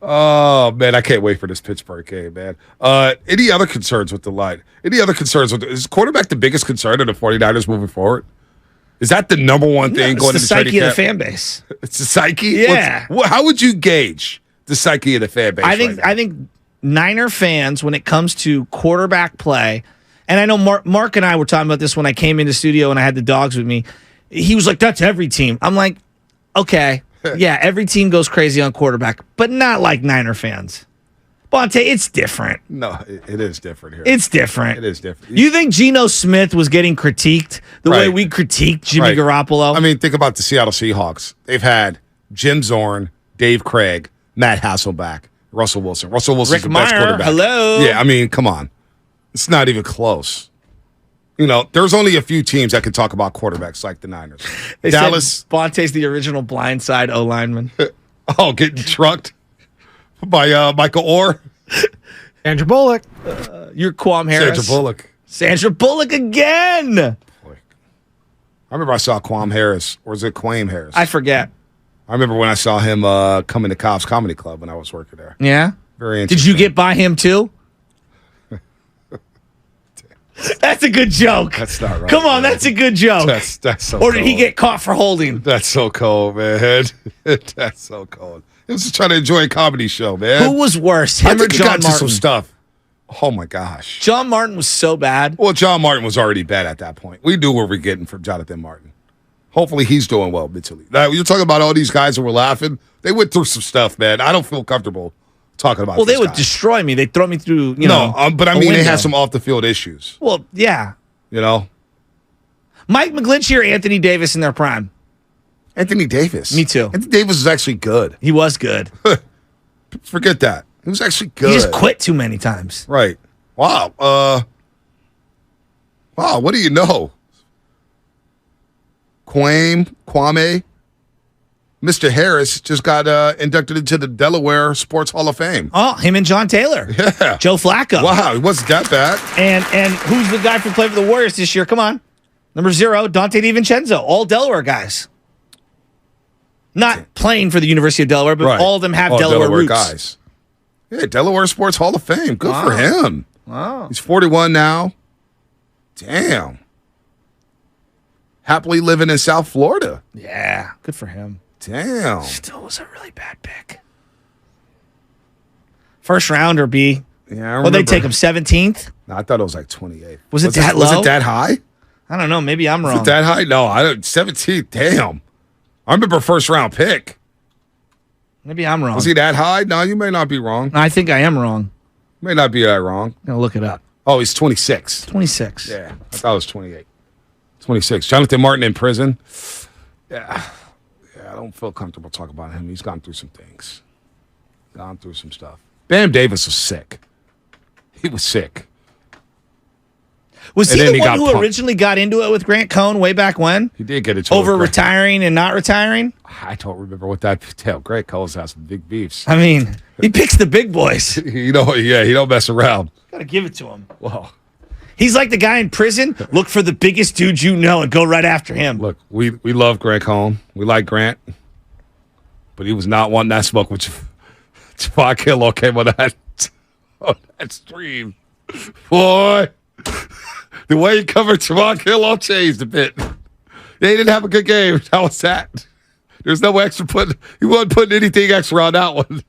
Oh, man, I can't wait for this Pittsburgh game, man. Any other concerns with the line? Is quarterback the biggest concern of the 49ers moving forward? Is that the number one thing going into training camp? It's the psyche of the fan base. It's the psyche? Yeah. How would you gauge the psyche of the fan base? I think Niner fans, when it comes to quarterback play, and I know Mark and I were talking about this when I came into the studio and I had the dogs with me. He was like, that's every team. I'm like, okay. Yeah, every team goes crazy on quarterback, but not like Niner fans. Bonte, it's different. No, it is different here. It's different. It is different. You think Geno Smith was getting critiqued the way we critiqued Jimmy Garoppolo? I mean, think about the Seattle Seahawks. They've had Jim Zorn, Dave Craig, Matt Hasselbeck, Russell Wilson. Russell Wilson's Rick the best Meyer, quarterback. hello. Yeah, I mean, come on. It's not even close. You know, there's only a few teams that can talk about quarterbacks like the Niners. Dallas. Bonte's the original blindside O lineman. Oh, getting trucked by Michael Orr. Andrew Bullock. You're Quam Harris. Sandra Bullock again. Boy. I remember I saw Quam Harris, or is it Quam Harris? I forget. I remember when I saw him come into Cobb's Comedy Club when I was working there. Yeah? Very interesting. Did you get by him too? That's a good joke. That's not right. Come on, man. That's a good joke. That's so Or did he cold. get caught for holding? That's so cold, man. That's so cold. He was just trying to enjoy a comedy show, man. Who was worse, him or he John got Martin? to some stuff. Oh, my gosh. John Martin was so bad. Well, John Martin was already bad at that point. We knew what we were getting from Jonathan Martin. Hopefully he's doing well mentally. Now, you're talking about all these guys who were laughing. They went through some stuff, man. I don't feel comfortable talking about They would guys. destroy me. They'd throw me through, but I a mean, they window. had some off-the-field issues. Well, yeah. You know? Mike McGlinchey or Anthony Davis in their prime? Anthony Davis. Me too. Anthony Davis is actually good. He was good. Forget that. He was actually good. He just quit too many times. Right. Wow. Wow, what do you know? Kwame, Mr. Harris just got inducted into the Delaware Sports Hall of Fame. Oh, him and John Taylor. Yeah. Joe Flacco. Wow, it wasn't that bad. And who's the guy who played for the Warriors this year? Come on. Number 0, Dante DiVincenzo. All Delaware guys. Not playing for the University of Delaware, but all of them have Delaware roots. Guys. Yeah, Delaware Sports Hall of Fame. Good for him. Wow. He's 41 now. Damn. Happily living in South Florida. Yeah, good for him. Damn. Still was a really bad pick. First rounder, B. Yeah, I remember. Well, they take him 17th? No, I thought it was like 28. Was it that low? Was it that high? I don't know. Maybe I'm wrong. Was it that high? No, I don't. 17. Damn. I remember first round pick. Maybe I'm wrong. Was he that high? No, you may not be wrong. I think I am wrong. May not be that wrong. I'm going to look it up. Oh, he's 26. 26. Yeah, I thought it was 28. 26. Jonathan Martin in prison. Yeah, I don't feel comfortable talking about him. He's gone through some things. Gone through some stuff. Bam Davis was sick. He was sick. Was he And the then one who punked. originally got into it with Grant Cohn way back when? He did get it Over retiring and not retiring? I don't remember what that tell. Greg Cole's has some big beefs. I mean, he picks the big boys. He don't mess around. Gotta give it to him. Well, He's like the guy in prison. Look for the biggest dude you know and go right after him. look, we love Grant Cohn. We like Grant, but he was not wanting that smoke with Javon Kinlaw came on that stream. Boy, the way he covered Javon Kinlaw changed a bit. They didn't have a good game. How was that? There's no extra he wasn't putting anything extra on that one.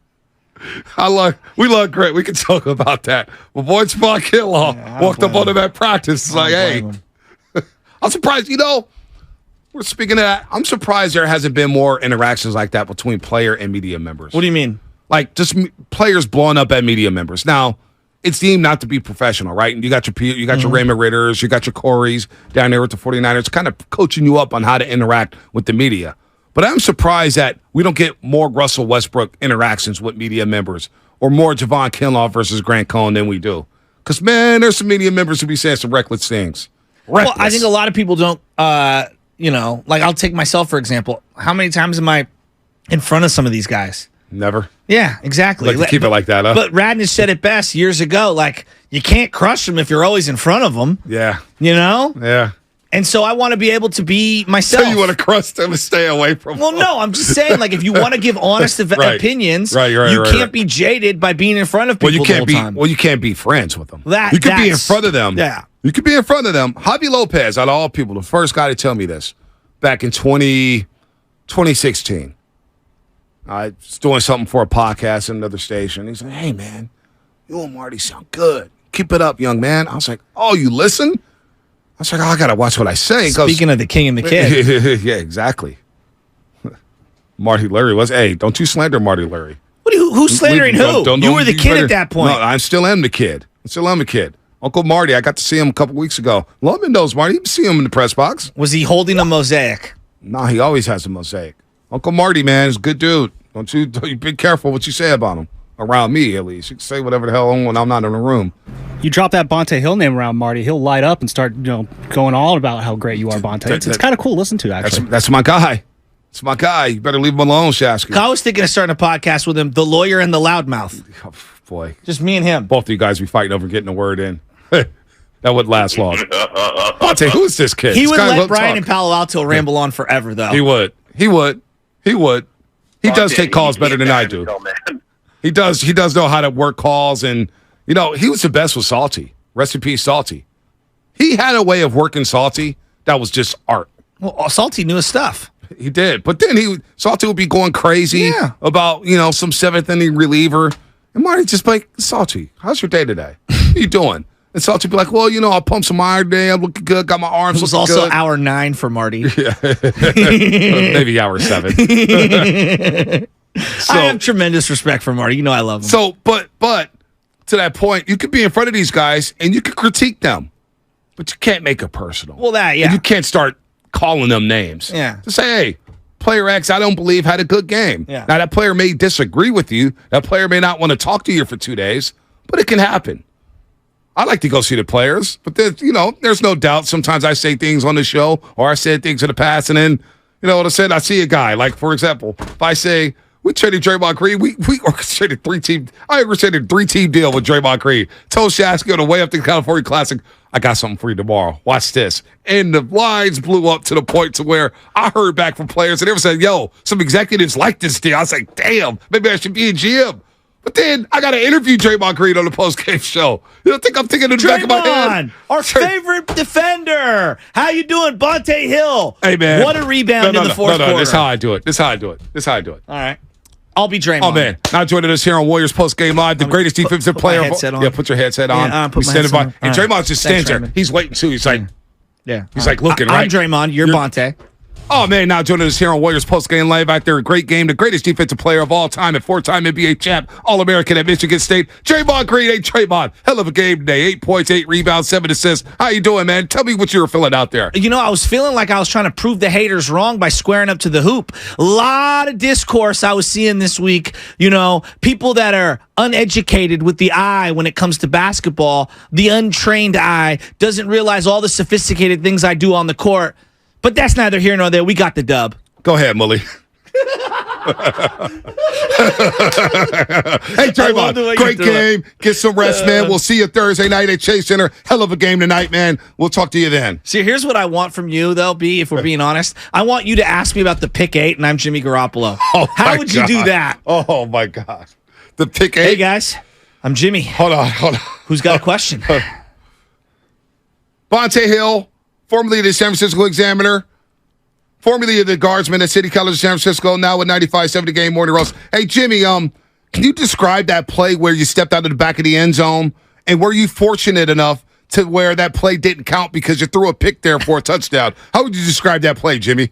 We love Grant. We can talk about that. But boy, Javon Kinlaw walked up on him at practice. It's like, hey, I'm surprised, we're speaking of that. I'm surprised there hasn't been more interactions like that between player and media members. What do you mean? Like just players blowing up at media members. Now, it's deemed not to be professional, right? And you got your Raymond Ritters, you got your Coreys down there with the 49ers kind of coaching you up on how to interact with the media. But I'm surprised that we don't get more Russell Westbrook interactions with media members or more Javon Kinlaw versus Grant Cohn than we do. Because, man, there's some media members who be saying some reckless things. Reckless. Well, I think a lot of people don't, like I'll take myself, for example. How many times am I in front of some of these guys? Never. Yeah, exactly. Like to keep it like that, huh? But Radnich said it best years ago. Like, you can't crush them if you're always in front of them. Yeah. You know? Yeah. And so I want to be able to be myself. So you want to crush them and stay away from Well, them? no, I'm just saying, like, if you want to give honest opinions, you can't be jaded by being in front of people the whole time. Well, you can't be friends with them. You could be in front of them. Yeah. You could be in front of them. Javi Lopez, out of all people, the first guy to tell me this back in 2016. I was doing something for a podcast at another station. He said, hey, man, you and Marty sound good. Keep it up, young man. I was like, oh, you listen? I was like, oh, I got to watch what I say. Speaking of the king and the kid. Yeah, exactly. Marty Larry was, hey, don't you slander Marty Larry. Who's slandering who? You were the kid at that point. No, I still am the kid. Uncle Marty, I got to see him a couple weeks ago. Lubman knows Marty. You see him in the press box. Was he holding a mosaic? No, he always has a mosaic. Uncle Marty, man, is a good dude. Don't you be careful what you say about him. Around me, at least. You can say whatever the hell when I'm not in the room. You drop that Bonte Hill name around Marty, he'll light up and start, going on about how great you are, Bonte. It's kind of cool to listen to, actually. That's my guy. It's my guy. You better leave him alone, Shasky. I was thinking of starting a podcast with him, the lawyer and the loudmouth. Oh, boy. Just me and him. Both of you guys be fighting over getting a word in. That wouldn't last long. Bonte, who is this kid? He this would guy let Brian and Palo Alto ramble on forever, though. He would. He does take calls better than I do. He does know how to work calls, and he was the best with Salty. Rest in peace, Salty. He had a way of working Salty that was just art. Well, Salty knew his stuff. He did, but then Salty would be going crazy about some seventh inning reliever, and Marty just like, Salty, how's your day today? What are you doing? And Salty would be like, well, I'll pump some iron today. I'm looking good. Got my arms. It was looking also good. hour 9 for Marty. Yeah, maybe hour 7. I have tremendous respect for Marty. I love him. So, but to that point, you could be in front of these guys and you could critique them, but you can't make it personal. Well, And you can't start calling them names. Yeah. To say, hey, player X, I don't believe had a good game. Yeah. Now, that player may disagree with you. That player may not want to talk to you for 2 days, but it can happen. I like to go see the players, but there's no doubt. Sometimes I say things on the show, or I said things in the past, and then, what I said, I see a guy. Like, for example, if I say, we traded Draymond Green, we orchestrated a 3-team deal with Draymond Green. Told Shasky on the way up to the California Classic, I got something for you tomorrow. Watch this. And the lines blew up to the point to where I heard back from players, and they were saying, yo, some executives like this deal. I was like, damn, maybe I should be a GM. But then I got to interview Draymond Green on the post-game show. You don't think I'm thinking in the back of my head? Our favorite defender. How you doing, Bonte Hill? Hey, man. What a rebound in the fourth quarter. This is how I do it. All right. I'll be Draymond. Oh, man. Now joining us here on Warriors Post-Game Live, the greatest defensive player. Put my headset on. Yeah, put your headset on. Yeah, put my headset on. And Draymond just stands there. Raymond. He's waiting, too. He's like, he's like looking, right? I'm Draymond. You're Bonte. Oh, man, now joining us here on Warriors Post-Game Live after a great game, the greatest defensive player of all time and 4-time NBA champ, All-American at Michigan State, Draymond Green. Hey, Draymond, hell of a game today. 8 points, 8 rebounds, 7 assists. How you doing, man? Tell me what you were feeling out there. I was feeling like I was trying to prove the haters wrong by squaring up to the hoop. A lot of discourse I was seeing this week. People that are uneducated with the eye when it comes to basketball, the untrained eye, doesn't realize all the sophisticated things I do on the court. But that's neither here nor there. We got the dub. Go ahead, Mully. Hey, Draymond, great game. Get some rest, man. We'll see you Thursday night at Chase Center. Hell of a game tonight, man. We'll talk to you then. See, here's what I want from you, though, B, if we're being honest. I want you to ask me about the pick 8, and I'm Jimmy Garoppolo. How would you do that? Oh, my God. The pick 8? Hey, guys. I'm Jimmy. Hold on. Who's got a question? Bonte Hill, formerly of the San Francisco Examiner, formerly of the Guardsman at City College of San Francisco, now with 95-70 Game Morning Roast. Hey, Jimmy, can you describe that play where you stepped out of the back of the end zone, and were you fortunate enough to where that play didn't count because you threw a pick there for a touchdown? How would you describe that play, Jimmy?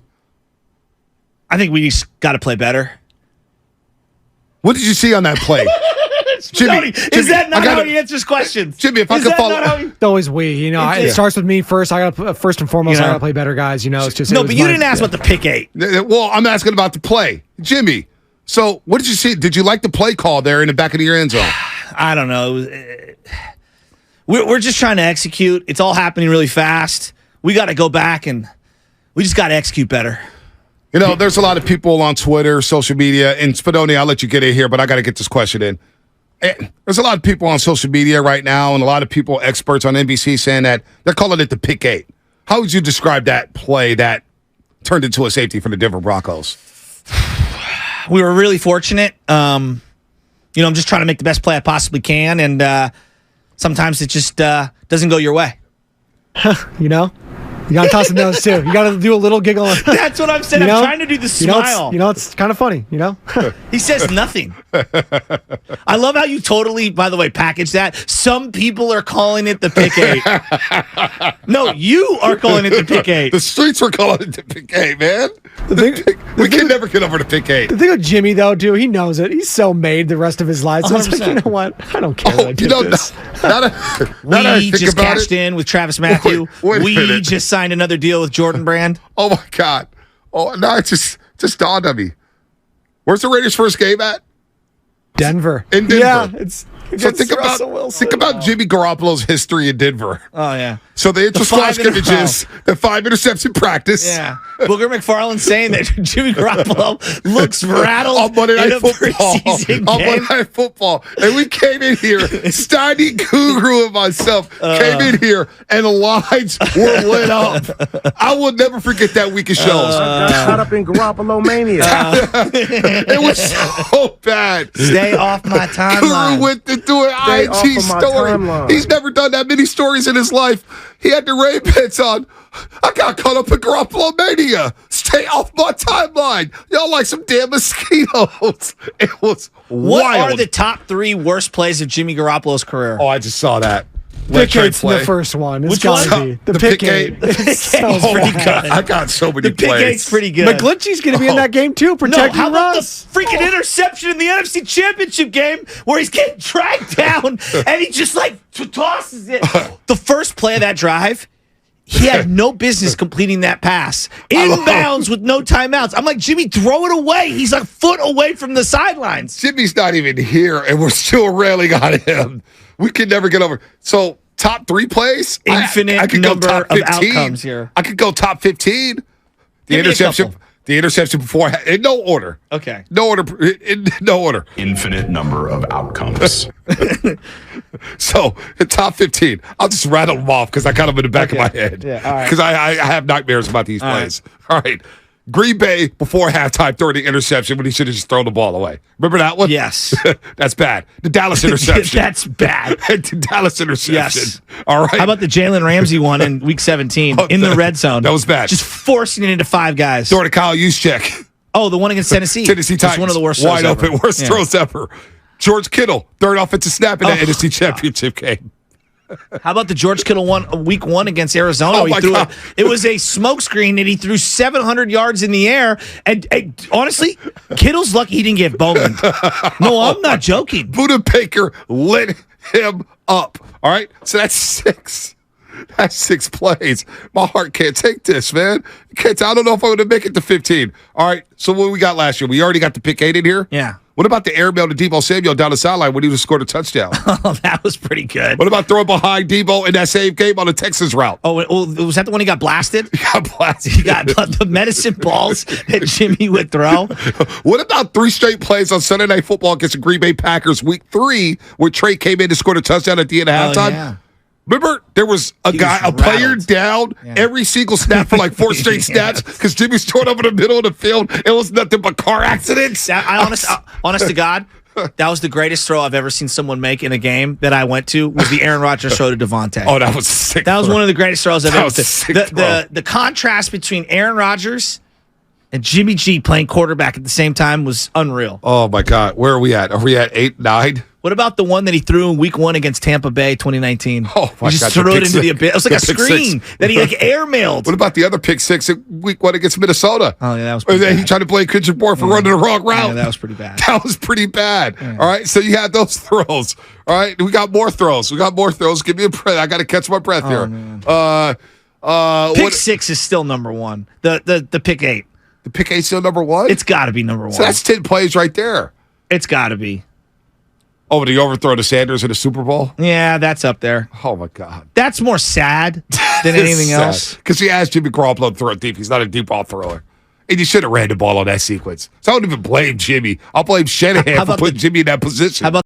I think we just got to play better. What did you see on that play? Jimmy, is that not how he answers questions? Jimmy, if I could follow. It's always we. It starts with me first. I got first and foremost. I got to play better, guys. It's just no. But you didn't ask about the pick 8. Well, I'm asking about the play, Jimmy. So, what did you see? Did you like the play call there in the back of your end zone? I don't know. We're just trying to execute. It's all happening really fast. We got to go back and we just got to execute better. There's a lot of people on Twitter, social media, and Spadoni, I'll let you get in here, but I got to get this question in. There's a lot of people on social media right now and a lot of people, experts on NBC, saying that they're calling it the pick 8. How would you describe that play that turned into a safety for the Denver Broncos? We were really fortunate. I'm just trying to make the best play I possibly can, and sometimes it just doesn't go your way. You got to toss the nose too. You got to do a little giggle. That's what I'm saying. I'm trying to do the smile. It's kind of funny. He says nothing. I love how you totally, by the way, package that. Some people are calling it the pick 8. No, you are calling it the pick 8. The streets were calling it the pick 8, man. We can never get over the pick 8. The thing with Jimmy, though, dude, he knows it. He's so made the rest of his life. So it's like, you know what? I don't care. I did this. We just cashed in with Travis Matthew. Wait we just signed another deal with Jordan Brand. Oh, my God. Oh, no, it just dawned on me. Where's the Raiders' first game at? Denver. In Denver. Yeah, it's think about Jimmy Garoppolo's history in Denver. Oh, yeah. So the inter-squad scrimmages, the 5 interception practice. Yeah. Booger McFarland saying that Jimmy Garoppolo looks rattled on Monday Night Football. Preseason On game. Monday Night Football. And we came in here, Steiny Guru and myself came in here, and the lights were lit up. I will never forget that week of shows. I got caught up in Garoppolo mania. It was so bad. Stay off my timeline. Guru went to do an Stay IG off of my story. timeline. He's never done that many stories in his life. He had the Ray-Bans on. I got caught up in Garoppolo mania. Stay off my timeline. Y'all like some damn mosquitoes. It was What wild. are the top 3 worst plays of Jimmy Garoppolo's career? Oh, I just saw that. Pick 8's the first one. It's Which gotta one? be. The pick 8. The pick 8's Oh, pretty my good. God. I got so many The pick plays. 8's pretty good. McGlinchey's going to be in that game too, No, protecting how about the Russ. freaking interception in the NFC Championship game where he's getting dragged down and he just tosses it? The first play of that drive, he had no business completing that pass. Inbounds with no timeouts. I'm like, Jimmy, throw it away. He's a foot away from the sidelines. Jimmy's not even here, and we're still railing on him. We can never get over. So, top 3 plays? Infinite I could number go top of 15. outcomes here. I could go top 15. The Give me a interception. couple. The interception before, in no order. Okay. No order. In no order. Infinite number of outcomes. So, in top 15, I'll just rattle them off because I got them in the back of my head. Yeah, all right. Because I have nightmares about these plays. All right. Green Bay before halftime throwing the interception when he should have just thrown the ball away. Remember that one? Yes. That's bad. The Dallas interception. That's bad. The Dallas interception. Yes. All right. How about the Jalen Ramsey one in Week 17 in the red zone? That was bad. Just forcing it into 5 guys. Throw to Kyle Juszczyk. Oh, the one against Tennessee. Tennessee Titans. It's one of the worst Wide throws open. ever. Worst Yeah. throws ever. George Kittle, third offensive snap in the NFC Championship game. How about the George Kittle one Week 1 against Arizona? Oh, He my threw God. it was a smokescreen, and he threw 700 yards in the air. And honestly, Kittle's lucky he didn't get Bowman. No, I'm not joking. Buda Baker lit him up. All right? So that's 6. That's 6 plays. My heart can't take this, man. I don't know if I'm going to make it to 15. All right. So what we got last year? We already got the pick 8 in here? Yeah. What about the airmail to Deebo Samuel down the sideline when he just scored a touchdown? Oh, that was pretty good. What about throwing behind Deebo in that same game on the Texas route? Oh, was that the one he got blasted? He got blasted. He got the medicine balls that Jimmy would throw. What about 3 straight plays on Sunday Night Football against the Green Bay Packers Week 3 where Trey came in and scored a touchdown at the end of halftime? Yeah. Remember, there was a player down every single snap for like 4 straight snaps because Jimmy's thrown over the middle of the field. It was nothing but car accidents. Honest to God, that was the greatest throw I've ever seen someone make in a game that I went to. Was the Aaron Rodgers throw to Devontae? Oh, that was sick. That was one of the greatest throws I've ever seen. seen. The contrast between Aaron Rodgers and Jimmy G playing quarterback at the same time was unreal. Oh my God, where are we at? Are we at 8, 9? What about the one that he threw in Week 1 against Tampa Bay 2019? Oh, my he just God, threw the it pick into the six. abyss. It was like a The pick screen six. that he airmailed. What about the other pick 6 in Week 1 against Minnesota? Oh, yeah, that was Or pretty then he bad. tried to blame Kendrick Bourne for running the wrong route. Yeah, that was pretty bad. That was pretty bad. All right, so you had those throws. All right, we got more throws. Give me a breath. I got to catch my breath here. Man. Pick 6 is still number 1. The pick 8. The pick 8 still number 1? It's got to be number 1. So that's 10 plays right there. It's got to be. Oh, the overthrow to Sanders in the Super Bowl? Yeah, that's up there. Oh, my God. That's more sad than anything else. Because he asked Jimmy Garoppolo to throw it deep. He's not a deep ball thrower. And you should have ran the ball on that sequence. So I don't even blame Jimmy. I'll blame Shanahan for putting Jimmy in that position. How about